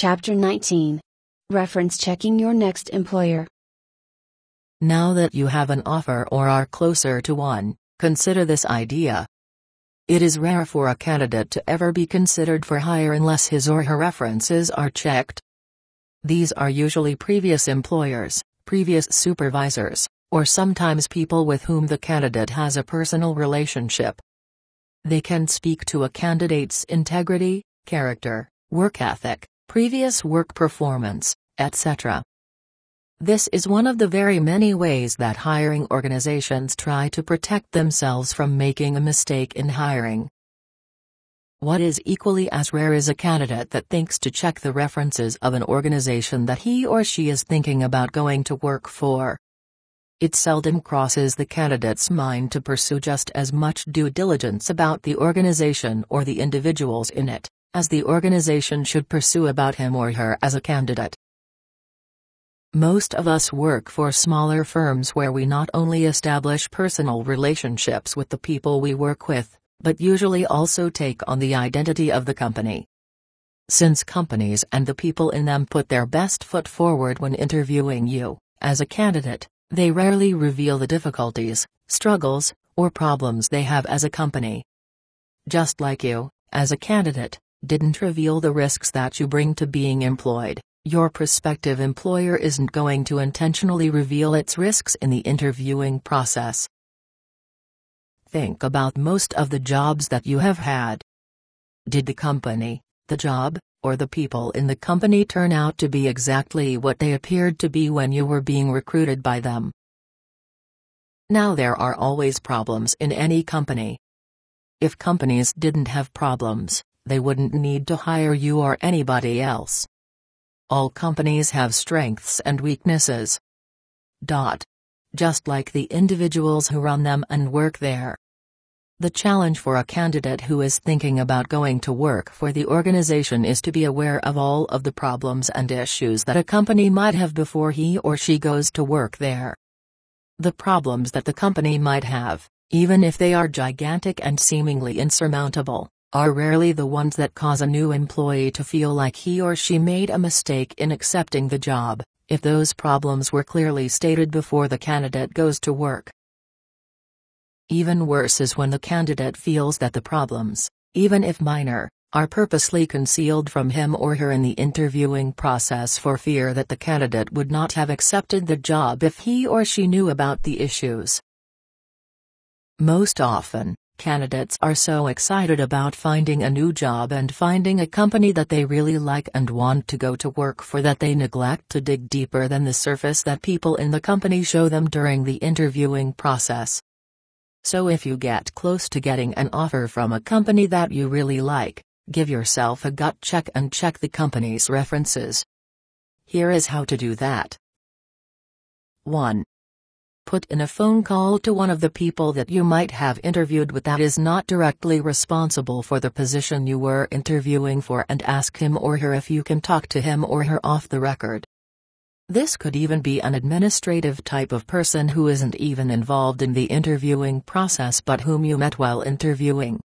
Chapter 19. Reference checking your next employer. Now that you have an offer or are closer to one, consider this idea. It is rare for a candidate to ever be considered for hire unless his or her references are checked. These are usually previous employers, previous supervisors, or sometimes people with whom the candidate has a personal relationship. They can speak to a candidate's integrity, character, work ethic, previous work performance, etc. This is one of the very many ways that hiring organizations try to protect themselves from making a mistake in hiring. What is equally as rare is a candidate that thinks to check the references of an organization that he or she is thinking about going to work for. It seldom crosses the candidate's mind to pursue just as much due diligence about the organization or the individuals in it, as the organization should pursue about him or her as a candidate. Most of us work for smaller firms where we not only establish personal relationships with the people we work with, but usually also take on the identity of the company. Since companies and the people in them put their best foot forward when interviewing you, as a candidate, they rarely reveal the difficulties, struggles, or problems they have as a company. Just like you, as a candidate, didn't reveal the risks that you bring to being employed, your prospective employer isn't going to intentionally reveal its risks in the interviewing process. Think about most of the jobs that you have had. Did the company, the job, or the people in the company turn out to be exactly what they appeared to be when you were being recruited by them? Now, there are always problems in any company. If companies didn't have problems, they wouldn't need to hire you or anybody else. All companies have strengths and weaknesses. Just like the individuals who run them and work there. The challenge for a candidate who is thinking about going to work for the organization is to be aware of all of the problems and issues that a company might have before he or she goes to work there. The problems that the company might have, even if they are gigantic and seemingly insurmountable, are rarely the ones that cause a new employee to feel like he or she made a mistake in accepting the job, if those problems were clearly stated before the candidate goes to work. Even worse is when the candidate feels that the problems, even if minor, are purposely concealed from him or her in the interviewing process for fear that the candidate would not have accepted the job if he or she knew about the issues. Most often, candidates are so excited about finding a new job and finding a company that they really like and want to go to work for that they neglect to dig deeper than the surface that people in the company show them during the interviewing process. So if you get close to getting an offer from a company that you really like, give yourself a gut check and check the company's references. Here is how to do that. 1. Put in a phone call to one of the people that you might have interviewed with that is not directly responsible for the position you were interviewing for and ask him or her if you can talk to him or her off the record. This could even be an administrative type of person who isn't even involved in the interviewing process but whom you met while interviewing.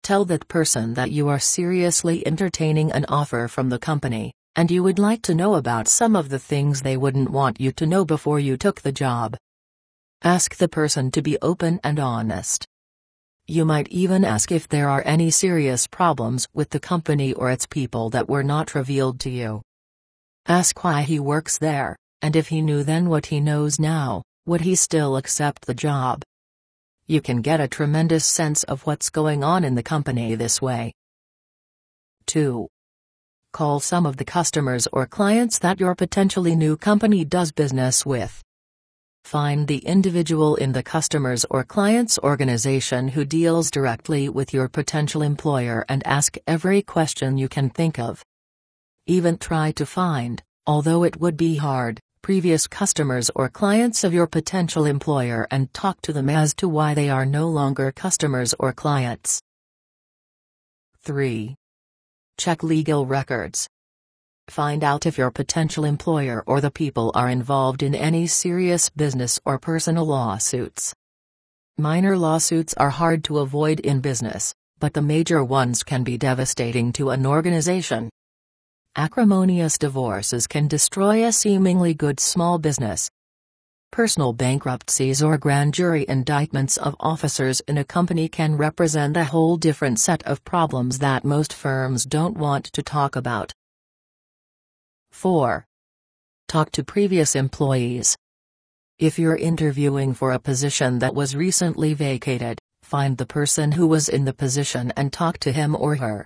Tell that person that you are seriously entertaining an offer from the company, and you would like to know about some of the things they wouldn't want you to know before you took the job. Ask the person to be open and honest. You might even ask if there are any serious problems with the company or its people that were not revealed to you. Ask why he works there, and if he knew then what he knows now, would he still accept the job? You can get a tremendous sense of what's going on in the company this way. 2. Call some of the customers or clients that your potentially new company does business with. Find the individual in the customer's or client's organization who deals directly with your potential employer and ask every question you can think of. Even try to find, although it would be hard, previous customers or clients of your potential employer and talk to them as to why they are no longer customers or clients. 3. Check legal records. Find out if your potential employer or the people are involved in any serious business or personal lawsuits. Minor lawsuits are hard to avoid in business, but the major ones can be devastating to an organization. Acrimonious divorces can destroy a seemingly good small business. Personal bankruptcies or grand jury indictments of officers in a company can represent a whole different set of problems that most firms don't want to talk about. 4. Talk to previous employees. If you're interviewing for a position that was recently vacated, find the person who was in the position and talk to him or her.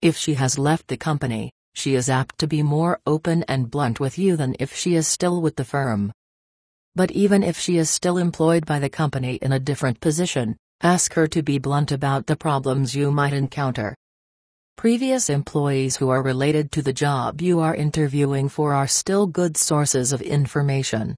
If she has left the company, she is apt to be more open and blunt with you than if she is still with the firm. But even if she is still employed by the company in a different position, ask her to be blunt about the problems you might encounter. Previous employees who are related to the job you are interviewing for are still good sources of information.